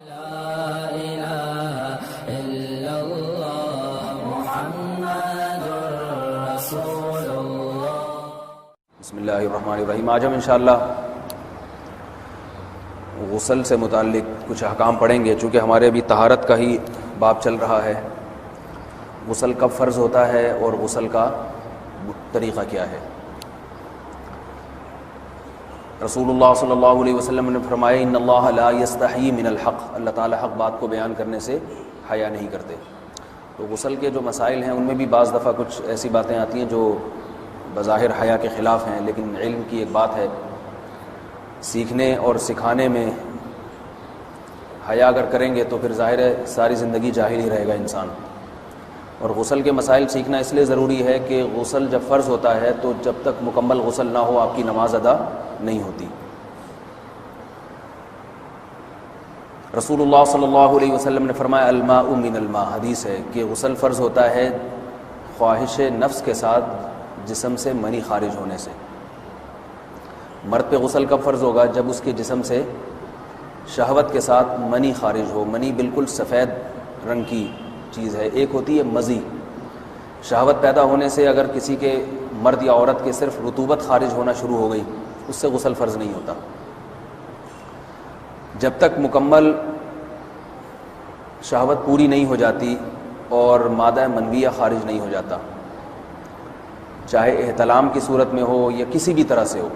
بسم اللہ الرحمن الرحیم. آج ہم انشاءاللہ غسل سے متعلق کچھ احکام پڑھیں گے. چونکہ ہمارے ابھی طہارت کا ہی باب چل رہا ہے. غسل کب فرض ہوتا ہے اور غسل کا طریقہ کیا ہے. رسول اللہ صلی اللہ علیہ وسلم نے فرمایا ان اللہ لا یستحیی من الحق، اللہ تعالی حق بات کو بیان کرنے سے حیا نہیں کرتے. تو غسل کے جو مسائل ہیں ان میں بھی بعض دفعہ کچھ ایسی باتیں آتی ہیں جو بظاہر حیا کے خلاف ہیں، لیکن علم کی ایک بات ہے، سیکھنے اور سکھانے میں حیا اگر کریں گے تو پھر ظاہر ہے ساری زندگی جاہل ہی رہے گا انسان. اور غسل کے مسائل سیکھنا اس لیے ضروری ہے کہ غسل جب فرض ہوتا ہے تو جب تک مکمل غسل نہ ہو آپ کی نماز ادا نہیں ہوتی. رسول اللہ صلی اللہ علیہ وسلم نے فرمایا الماء من الماء، حدیث ہے کہ غسل فرض ہوتا ہے خواہش نفس کے ساتھ جسم سے منی خارج ہونے سے. مرد پہ غسل کب فرض ہوگا؟ جب اس کے جسم سے شہوت کے ساتھ منی خارج ہو. منی بالکل سفید رنگ کی چیز ہے. ایک ہوتی ہے مزی، شہوت پیدا ہونے سے اگر کسی کے مرد یا عورت کے صرف رطوبت خارج ہونا شروع ہو گئی اس سے غسل فرض نہیں ہوتا. جب تک مکمل شہوت پوری نہیں ہو جاتی اور مادہ منویہ خارج نہیں ہو جاتا، چاہے احتلام کی صورت میں ہو یا کسی بھی طرح سے ہو.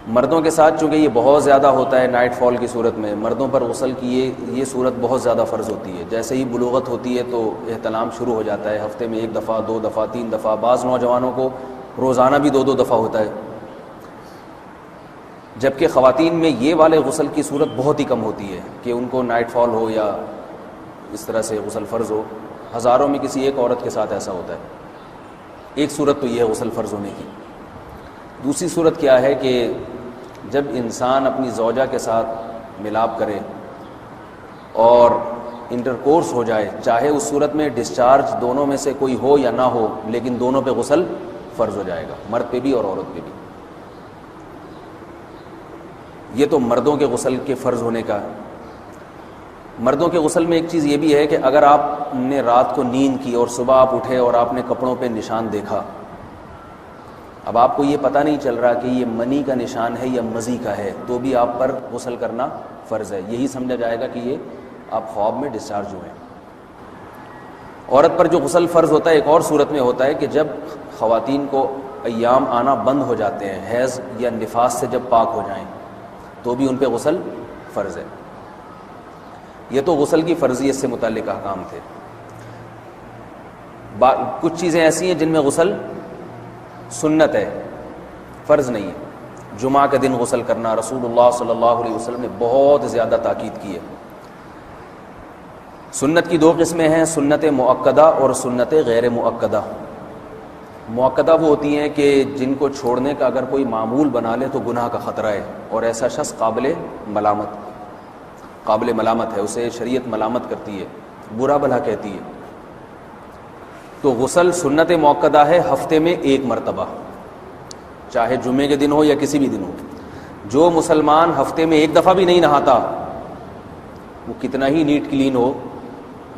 مردوں کے ساتھ چونکہ یہ بہت زیادہ ہوتا ہے نائٹ فال کی صورت میں، مردوں پر غسل کی یہ صورت بہت زیادہ فرض ہوتی ہے. جیسے ہی بلوغت ہوتی ہے تو احتلام شروع ہو جاتا ہے. ہفتے میں 1 دفعہ 2 دفعہ 3 دفعہ، بعض نوجوانوں کو روزانہ بھی 2 دفعہ ہوتا ہے. جبکہ خواتین میں یہ والے غسل کی صورت بہت ہی کم ہوتی ہے کہ ان کو نائٹ فال ہو یا اس طرح سے غسل فرض ہو. ہزاروں میں کسی ایک عورت کے ساتھ ایسا ہوتا ہے. ایک صورت تو یہ ہے غسل فرض ہونے کی. دوسری صورت کیا ہے کہ جب انسان اپنی زوجہ کے ساتھ ملاپ کرے اور انٹرکورس ہو جائے، چاہے اس صورت میں ڈسچارج دونوں میں سے کوئی ہو یا نہ ہو، لیکن دونوں پہ غسل فرض ہو جائے گا، مرد پہ بھی اور عورت پہ بھی. یہ تو مردوں کے غسل کے فرض ہونے کا. مردوں کے غسل میں ایک چیز یہ بھی ہے کہ اگر آپ نے رات کو نیند کی اور صبح آپ اٹھے اور آپ نے کپڑوں پہ نشان دیکھا، اب آپ کو یہ پتہ نہیں چل رہا کہ یہ منی کا نشان ہے یا مزی کا ہے، تو بھی آپ پر غسل کرنا فرض ہے. یہی سمجھا جائے گا کہ یہ آپ خواب میں ڈسچارج ہوئے ہیں. عورت پر جو غسل فرض ہوتا ہے ایک اور صورت میں ہوتا ہے کہ جب خواتین کو ایام آنا بند ہو جاتے ہیں، حیض یا نفاس سے جب پاک ہو جائیں تو بھی ان پہ غسل فرض ہے. یہ تو غسل کی فرضیت سے متعلق احکام تھے. کچھ چیزیں ایسی ہیں جن میں غسل سنت ہے، فرض نہیں ہے. جمعہ کے دن غسل کرنا رسول اللہ صلی اللہ علیہ وسلم نے بہت زیادہ تاکید کی ہے. سنت کی 2 قسمیں ہیں، سنت مؤکدہ اور سنت غیر مؤکدہ. مؤکدہ وہ ہوتی ہیں کہ جن کو چھوڑنے کا اگر کوئی معمول بنا لے تو گناہ کا خطرہ ہے اور ایسا شخص قابل ملامت ہے، اسے شریعت ملامت کرتی ہے، برا بھلا کہتی ہے. تو غسل سنت مؤکدہ ہے، ہفتے میں 1 مرتبہ، چاہے جمعے کے دن ہو یا کسی بھی دن ہو. جو مسلمان ہفتے میں 1 دفعہ بھی نہیں نہاتا، وہ کتنا ہی نیٹ کلین ہو،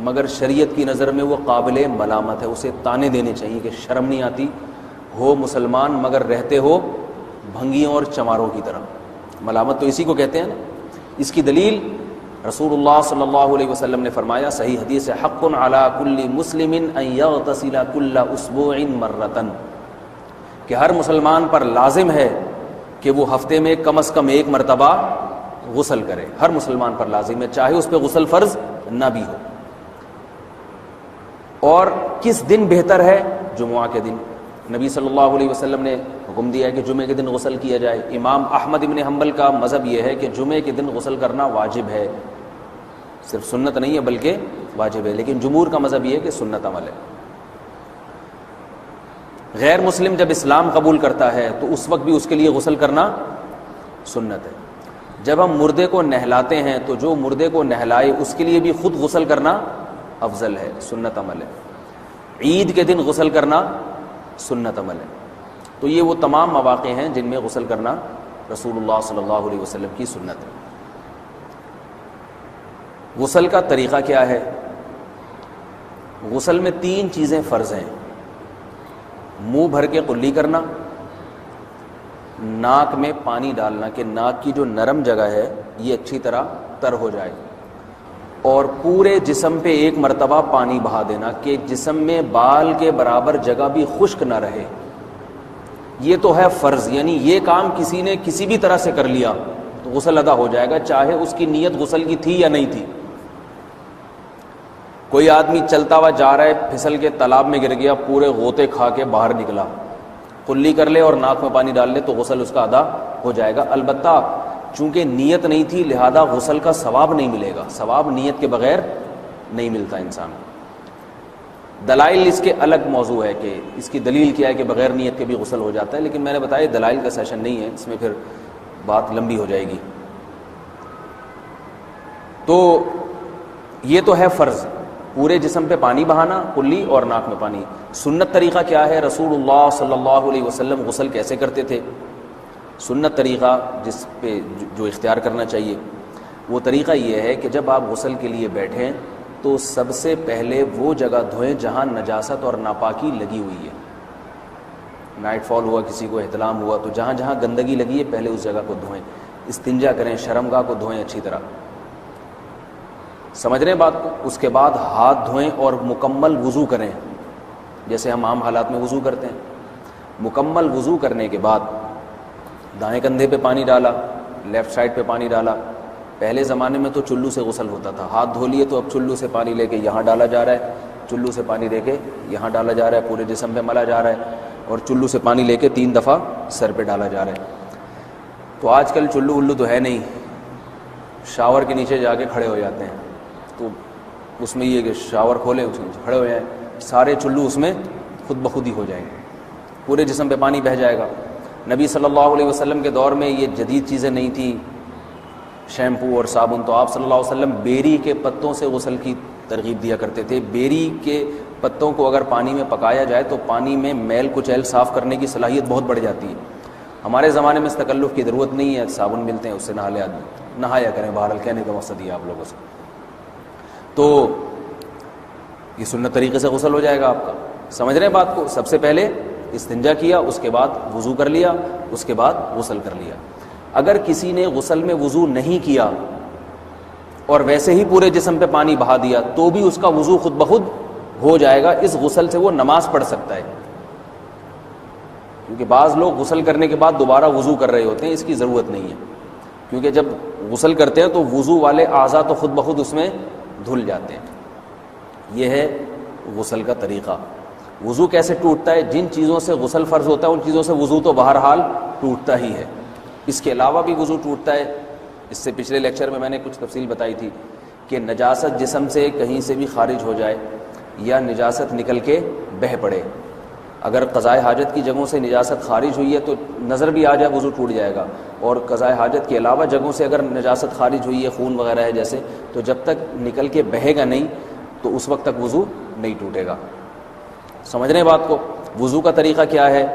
مگر شریعت کی نظر میں وہ قابل ملامت ہے. اسے تانے دینے چاہیے کہ شرم نہیں آتی ہو مسلمان مگر رہتے ہو بھنگیوں اور چماروں کی طرح. ملامت تو اسی کو کہتے ہیں نا. اس کی دلیل رسول اللہ صلی اللہ علیہ وسلم نے فرمایا، صحیح حدیث ہے، حق علی کل مسلم ان یغتسل کل اسبوع مرۃ، کہ ہر مسلمان پر لازم ہے کہ وہ ہفتے میں کم از کم 1 مرتبہ غسل کرے. ہر مسلمان پر لازم ہے، چاہے اس پہ غسل فرض نہ بھی ہو. اور کس دن بہتر ہے؟ جمعہ کے دن. نبی صلی اللہ علیہ وسلم نے حکم دیا ہے کہ جمعے کے دن غسل کیا جائے. امام احمد ابن حنبل کا مذہب یہ ہے کہ جمعے کے دن غسل کرنا واجب ہے، صرف سنت نہیں ہے بلکہ واجب ہے. لیکن جمہور کا مذہب یہ ہے کہ سنت عمل ہے. غیر مسلم جب اسلام قبول کرتا ہے تو اس وقت بھی اس کے لیے غسل کرنا سنت ہے. جب ہم مردے کو نہلاتے ہیں تو جو مردے کو نہلائے اس کے لیے بھی خود غسل کرنا افضل ہے، سنت عمل ہے. عید کے دن غسل کرنا سنت عمل ہے. تو یہ وہ تمام مواقع ہیں جن میں غسل کرنا رسول اللہ صلی اللہ علیہ وسلم کی سنت ہے. غسل کا طریقہ کیا ہے؟ غسل میں 3 چیزیں فرض ہیں: منہ بھر کے قلی کرنا، ناک میں پانی ڈالنا کہ ناک کی جو نرم جگہ ہے یہ اچھی طرح تر ہو جائے، اور پورے جسم پہ ایک مرتبہ پانی بہا دینا کہ جسم میں بال کے برابر جگہ بھی خشک نہ رہے۔ یہ تو ہے فرض، یعنی یہ کام کسی نے کسی بھی طرح سے کر لیا تو غسل ادا ہو جائے گا، چاہے اس کی نیت غسل کی تھی یا نہیں تھی۔ کوئی آدمی چلتا ہوا جا رہا ہے، پھسل کے تالاب میں گر گیا، پورے غوطے کھا کے باہر نکلا، قلی کر لے اور ناک میں پانی ڈال لے تو غسل اس کا ادا ہو جائے گا۔ البتہ چونکہ نیت نہیں تھی لہذا غسل کا ثواب نہیں ملے گا، ثواب نیت کے بغیر نہیں ملتا انسان کو۔ دلائل اس کے الگ موضوع ہے کہ اس کی دلیل کیا ہے کہ بغیر نیت کے بھی غسل ہو جاتا ہے، لیکن میں نے بتایا دلائل کا سیشن نہیں ہے، اس میں پھر بات لمبی ہو جائے گی۔ تو یہ تو ہے فرض، پورے جسم پہ پانی بہانا، کلی اور ناک میں پانی۔ سنت طریقہ کیا ہے؟ رسول اللہ صلی اللہ علیہ وسلم غسل کیسے کرتے تھے؟ سنت طریقہ جس پہ جو اختیار کرنا چاہیے وہ طریقہ یہ ہے کہ جب آپ غسل کے لیے بیٹھیں تو سب سے پہلے وہ جگہ دھوئیں جہاں نجاست اور ناپاکی لگی ہوئی ہے۔ نائٹ فال ہوا، کسی کو احتلام ہوا، تو جہاں جہاں گندگی لگی ہے پہلے اس جگہ کو دھوئیں، استنجا کریں، شرمگاہ کو دھوئیں اچھی طرح، سمجھ رہے ہیں بات کو؟ اس کے بعد ہاتھ دھوئیں اور مکمل وضو کریں جیسے ہم عام حالات میں وضو کرتے ہیں۔ مکمل وضو کرنے کے بعد دائیں کندھے پہ پانی ڈالا، لیفٹ سائڈ پہ پانی ڈالا۔ پہلے زمانے میں تو چلو سے غسل ہوتا تھا، ہاتھ دھو لیے تو اب چلو سے پانی لے کے یہاں ڈالا جا رہا ہے، چلو سے پانی لے کے یہاں ڈالا جا رہا ہے، پورے جسم پہ ملا جا رہا ہے، اور چلو سے پانی لے کے 3 دفعہ سر پہ ڈالا جا رہا ہے۔ تو آج کل چلو ولو تو ہے نہیں، شاور کے نیچے جا کے کھڑے ہو جاتے ہیں، تو اس میں یہ کہ شاور کھولیں اس میں کھڑے ہو جائیں، سارے چلو اس میں خود بخود ہی ہو جائیں گے، پورے جسم پہ پانی بہہ جائے گا۔ نبی صلی اللہ علیہ وسلم کے دور میں یہ جدید چیزیں نہیں تھیں، شیمپو اور صابن، تو آپ صلی اللہ علیہ وسلم بیری کے پتوں سے غسل کی ترغیب دیا کرتے تھے۔ بیری کے پتوں کو اگر پانی میں پکایا جائے تو پانی میں میل کچیل صاف کرنے کی صلاحیت بہت بڑھ جاتی ہے۔ ہمارے زمانے میں اس تکلف کی ضرورت نہیں ہے، صابن ملتے ہیں اس سے نہا لے آدمی، نہایا کریں، بہرحال کہنے کا مقصد یہ آپ لوگوں سے۔ تو یہ سنت طریقے سے غسل ہو جائے گا آپ کا، سمجھ رہے ہیں بات کو؟ سب سے پہلے استنجا کیا، اس کے بعد وضو کر لیا، اس کے بعد غسل کر لیا۔ اگر کسی نے غسل میں وضو نہیں کیا اور ویسے ہی پورے جسم پہ پانی بہا دیا تو بھی اس کا وضو خود بخود ہو جائے گا، اس غسل سے وہ نماز پڑھ سکتا ہے۔ کیونکہ بعض لوگ غسل کرنے کے بعد دوبارہ وضو کر رہے ہوتے ہیں، اس کی ضرورت نہیں ہے، کیونکہ جب غسل کرتے ہیں تو وضو والے اعضاء تو خود بخود اس میں دھل جاتے ہیں۔ یہ ہے غسل کا طریقہ۔ وضو کیسے ٹوٹتا ہے؟ جن چیزوں سے غسل فرض ہوتا ہے ان چیزوں سے وضو تو بہرحال ٹوٹتا ہی ہے، اس کے علاوہ بھی وضو ٹوٹتا ہے۔ اس سے پچھلے لیکچر میں نے کچھ تفصیل بتائی تھی کہ نجاست جسم سے کہیں سے بھی خارج ہو جائے یا نجاست نکل کے بہہ پڑے، اگر قضائے حاجت کی جگہوں سے نجاست خارج ہوئی ہے تو نظر بھی آ جائے وضو ٹوٹ جائے گا، اور قضائے حاجت کے علاوہ جگہوں سے اگر نجاست خارج ہوئی ہے، خون وغیرہ ہے جیسے، تو جب تک نکل کے بہے گا نہیں تو اس وقت تک وضو نہیں ٹوٹے گا۔ سمجھ رہے ہیں بات کو؟ وضو کا طریقہ کیا ہے؟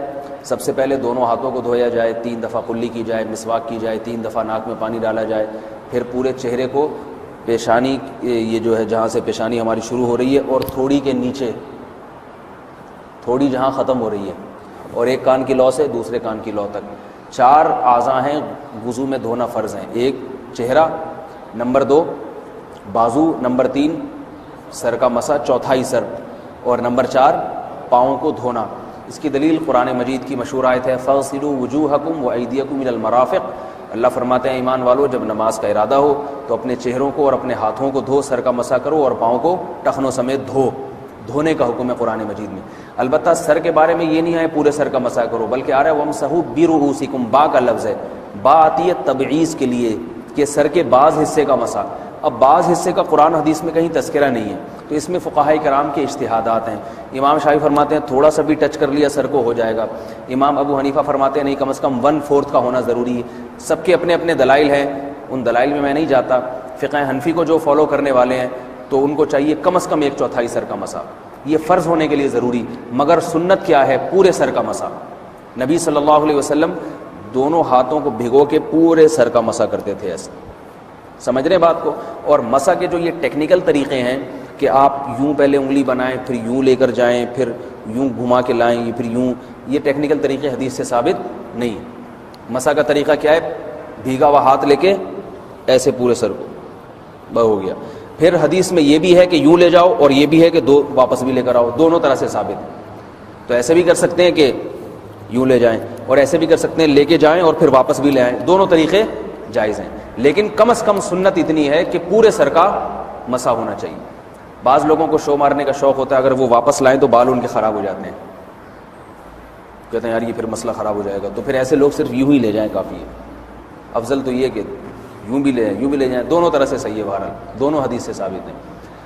سب سے پہلے دونوں ہاتھوں کو دھویا جائے، 3 دفعہ کلی کی جائے، مسواک کی جائے، 3 دفعہ ناک میں پانی ڈالا جائے، پھر پورے چہرے کو، پیشانی یہ جو ہے جہاں سے پیشانی ہماری شروع ہو رہی ہے اور تھوڑی کے نیچے، تھوڑی جہاں ختم ہو رہی ہے، اور ایک کان کی لو سے دوسرے کان کی لو تک 4 اعضاء ہیں وضو میں دھونا فرض ہیں۔ 1 چہرہ، نمبر 2 بازو، نمبر 3 سر کا مسا، چوتھائی سر، اور نمبر 4 پاؤں کو دھونا۔ اس کی دلیل قرآن مجید کی مشہور آیت ہے فَاغْسِلُوا وُجُوهَكُمْ وَأَيْدِيَكُمْ إِلَى الْمَرَافِقِ۔ اللہ فرماتے ہیں ایمان والو جب نماز کا ارادہ ہو تو اپنے چہروں کو اور اپنے ہاتھوں کو دھو، سر کا مسا کرو اور پاؤں کو ٹخنوں سمیت دھو۔ دھونے کا حکم ہے قرآن مجید میں۔ البتہ سر کے بارے میں یہ نہیں ہے پورے سر کا مسا کرو، بلکہ آ رہا ہے وَامْسَحُوا بِرُؤُوسِكُمْ، با کا لفظ ہے، با آتی ہے تبعیض کے لیے کہ سر کے بعض حصے کا مسا۔ اب بعض حصے کا قرآن حدیث میں کہیں تذکرہ نہیں ہے، تو اس میں فقہاء کرام کے اجتہادات ہیں۔ امام شافعی فرماتے ہیں تھوڑا سا بھی ٹچ کر لیا سر کو ہو جائے گا، امام ابو حنیفہ فرماتے ہیں نہیں کم از کم 1/4 کا ہونا ضروری ہے۔ سب کے اپنے اپنے دلائل ہیں، ان دلائل میں نہیں جاتا۔ فقہ حنفی کو جو فالو کرنے والے ہیں تو ان کو چاہیے کم از کم 1/4 سر کا مسا، یہ فرض ہونے کے لیے ضروری، مگر سنت کیا ہے؟ پورے سر کا مسا۔ نبی صلی اللہ علیہ وسلم دونوں ہاتھوں کو بھگو کے پورے سر کا مسا کرتے تھے ایسے، سمجھ رہے ہیں بات کو؟ اور مسح کے جو یہ ٹیکنیکل طریقے ہیں کہ آپ یوں پہلے انگلی بنائیں پھر یوں لے کر جائیں پھر یوں گھما کے لائیں پھر یوں، یہ ٹیکنیکل طریقے حدیث سے ثابت نہیں ہے۔ مسح کا طریقہ کیا ہے؟ بھیگا ہوا ہاتھ لے کے ایسے پورے سر کو ہو گیا۔ پھر حدیث میں یہ بھی ہے کہ یوں لے جاؤ اور یہ بھی ہے کہ دو واپس بھی لے کر آؤ، دونوں طرح سے ثابت ہے۔ تو ایسے بھی کر سکتے ہیں کہ یوں لے جائیں اور ایسے بھی کر سکتے ہیں لے کے جائیں اور پھر واپس بھی لے آئیں، دونوں طریقے جائز ہیں، لیکن کم از کم سنت اتنی ہے کہ پورے سر کا مسح ہونا چاہیے۔ بعض لوگوں کو شو مارنے کا شوق ہوتا ہے، اگر وہ واپس لائیں تو بال ان کے خراب ہو جاتے ہیں، کہتے ہیں یار یہ پھر مسئلہ خراب ہو جائے گا، تو پھر ایسے لوگ صرف یوں ہی لے جائیں کافی ہے۔ افضل تو یہ کہ یوں بھی لے جائیں یوں بھی لے جائیں، دونوں طرح سے صحیح ہے، بہرحال دونوں حدیث سے ثابت ہیں۔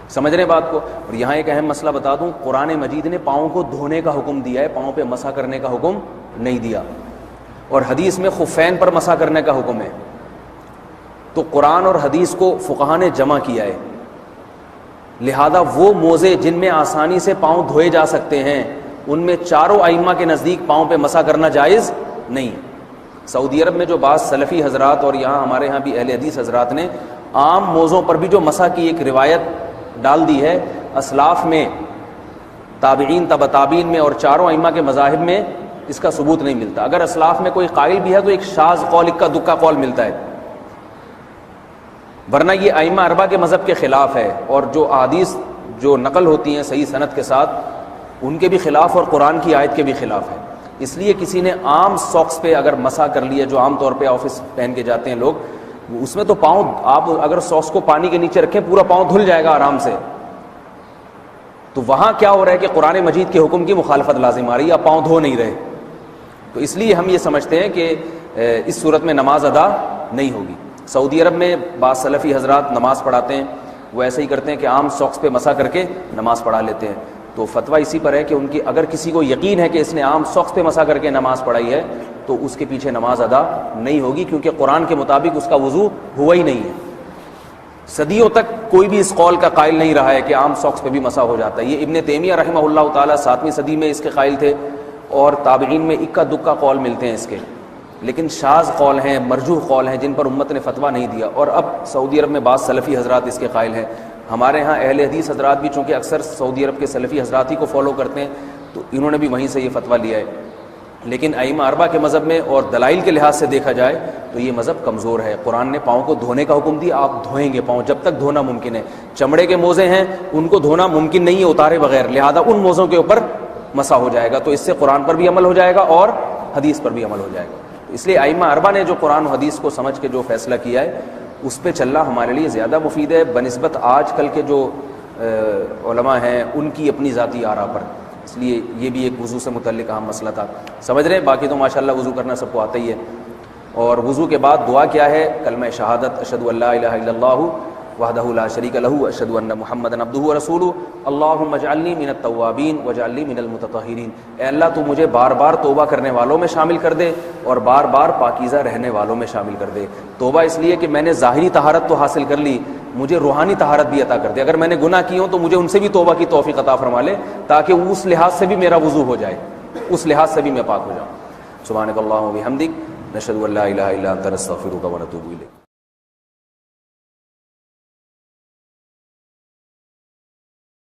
سمجھ رہے ہیں بات کو؟ اور یہاں ایک اہم مسئلہ بتا دوں، قرآن مجید نے پاؤں کو دھونے کا حکم دیا ہے، پاؤں پہ مسح کرنے کا حکم نہیں دیا، اور حدیث میں خفین پر مسح کرنے کا حکم ہے۔ تو قرآن اور حدیث کو فقہا نے جمع کیا ہے، لہذا وہ موزے جن میں آسانی سے پاؤں دھوئے جا سکتے ہیں ان میں چاروں ائمہ کے نزدیک پاؤں پہ مسح کرنا جائز نہیں ہے۔ سعودی عرب میں جو بعض سلفی حضرات اور یہاں ہمارے ہاں بھی اہل حدیث حضرات نے عام موزوں پر بھی جو مسح کی ایک روایت ڈال دی ہے، اسلاف میں، تابعین، تبع تابعین میں اور چاروں ائمہ کے مذاہب میں اس کا ثبوت نہیں ملتا۔ اگر اسلاف میں کوئی قائل بھی ہے تو ایک شاذ قول، اکا دکا قول ملتا ہے، ورنہ یہ ائمہ اربعہ کے مذہب کے خلاف ہے، اور جو احادیث جو نقل ہوتی ہیں صحیح سند کے ساتھ ان کے بھی خلاف اور قرآن کی آیت کے بھی خلاف ہے۔ اس لیے کسی نے عام ساکس پہ اگر مسح کر لیا، جو عام طور پہ آفس پہن کے جاتے ہیں لوگ، اس میں تو پاؤں، آپ اگر ساکس کو پانی کے نیچے رکھیں پورا پاؤں دھل جائے گا آرام سے، تو وہاں کیا ہو رہا ہے کہ قرآن مجید کے حکم کی مخالفت لازم آ رہی ہے، آپ پاؤں دھو نہیں رہے۔ تو اس لیے ہم یہ سمجھتے ہیں کہ اس صورت میں نماز ادا نہیں ہوگی۔ سعودی عرب میں بعض سلفی حضرات نماز پڑھاتے ہیں، وہ ایسے ہی کرتے ہیں کہ عام ساکس پہ مسح کر کے نماز پڑھا لیتے ہیں، تو فتویٰ اسی پر ہے کہ ان کی اگر کسی کو یقین ہے کہ اس نے عام ساکس پہ مسح کر کے نماز پڑھائی ہے تو اس کے پیچھے نماز ادا نہیں ہوگی، کیونکہ قرآن کے مطابق اس کا وضو ہوا ہی نہیں ہے۔ صدیوں تک کوئی بھی اس قول کا قائل نہیں رہا ہے کہ عام ساکس پہ بھی مسح ہو جاتا ہے۔ یہ ابن تیمیہ رحمہ اللہ تعالیٰ 7ویں صدی میں اس کے قائل تھے، اور تابعین میں اکا دکا قول ملتے ہیں اس کے، لیکن شاذ قول ہیں، مرجوح قول ہیں جن پر امت نے فتویٰ نہیں دیا، اور اب سعودی عرب میں بعض سلفی حضرات اس کے قائل ہیں۔ ہمارے ہاں اہل حدیث حضرات بھی چونکہ اکثر سعودی عرب کے سلفی حضرات ہی کو فالو کرتے ہیں، تو انہوں نے بھی وہیں سے یہ فتویٰ لیا ہے۔ لیکن ائمہ اربعہ کے مذہب میں اور دلائل کے لحاظ سے دیکھا جائے تو یہ مذہب کمزور ہے۔ قرآن نے پاؤں کو دھونے کا حکم دیا، آپ دھوئیں گے پاؤں جب تک دھونا ممکن ہے۔ چمڑے کے موزے ہیں ان کو دھونا ممکن نہیں ہے اتارے بغیر، لہذا ان موزوں کے اوپر مسح ہو جائے گا، تو اس سے قرآن پر بھی عمل ہو جائے گا اور حدیث پر بھی عمل ہو جائے گا۔ اس لیے ائمہ اربعہ نے جو قرآن و حدیث کو سمجھ کے جو فیصلہ کیا ہے اس پہ چلنا ہمارے لیے زیادہ مفید ہے بنسبت آج کل کے جو علماء ہیں ان کی اپنی ذاتی آراء پر۔ اس لیے یہ بھی ایک وضو سے متعلق اہم مسئلہ تھا، سمجھ رہے ہیں؟ باقی تو ماشاءاللہ وضو کرنا سب کو آتا ہی ہے۔ اور وضو کے بعد دعا کیا ہے؟ کلمہ شہادت، اشہد ان لا الہ الا اللہ وحدہ لا شریک لہ اشہد ان محمدا عبدہ ورسولہ اللہم اجعلنی من التوابین واجعلنی من المتطہرین۔ اے اللہ تو مجھے بار بار توبہ کرنے والوں میں شامل کر دے اور بار بار پاکیزہ رہنے والوں میں شامل کر دے۔ توبہ اس لیے کہ میں نے ظاہری طہارت تو حاصل کر لی، مجھے روحانی طہارت بھی عطا کر دے۔ اگر میں نے گناہ کیے ہوں تو مجھے ان سے بھی توبہ کی توفیق عطا فرما لے، تاکہ اس لحاظ سے بھی میرا وضو ہو جائے، اس لحاظ سے بھی میں پاک ہو جاؤں۔ سبحانک اللہم و بحمدک، نشہد ان لا الہ الا انت، نستغفرک و نتوب الیک۔